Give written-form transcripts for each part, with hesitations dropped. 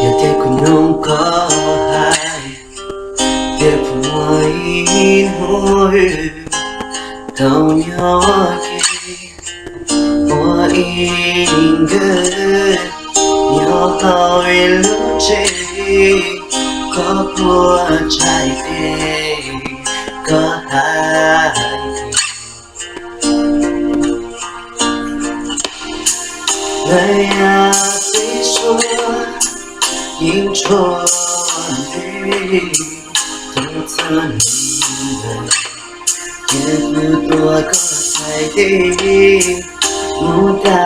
곁에 굽는 거할 내 부모인 홀 더녀게 오인 그 여호일 루지 거부어 차이대 거하이 내 앞에 서ยิ่งชวนดีทั้งเธอนี้แค่มือตัวก็ใส่ดีมุตา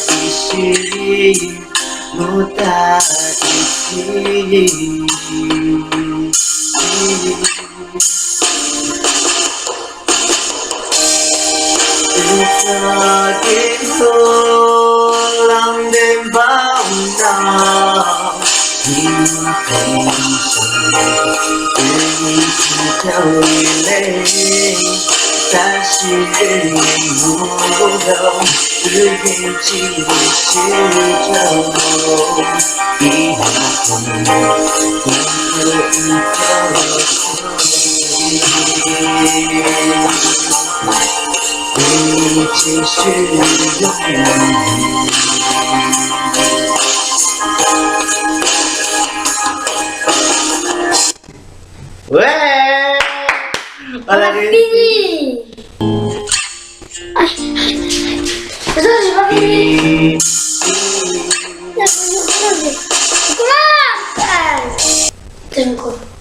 อิชิมุตาอิชิ다시 무덤 그게 지시죠 왜? Papi! Ay, eso es papi. Ya, pues yo creo que. ¡Tengo!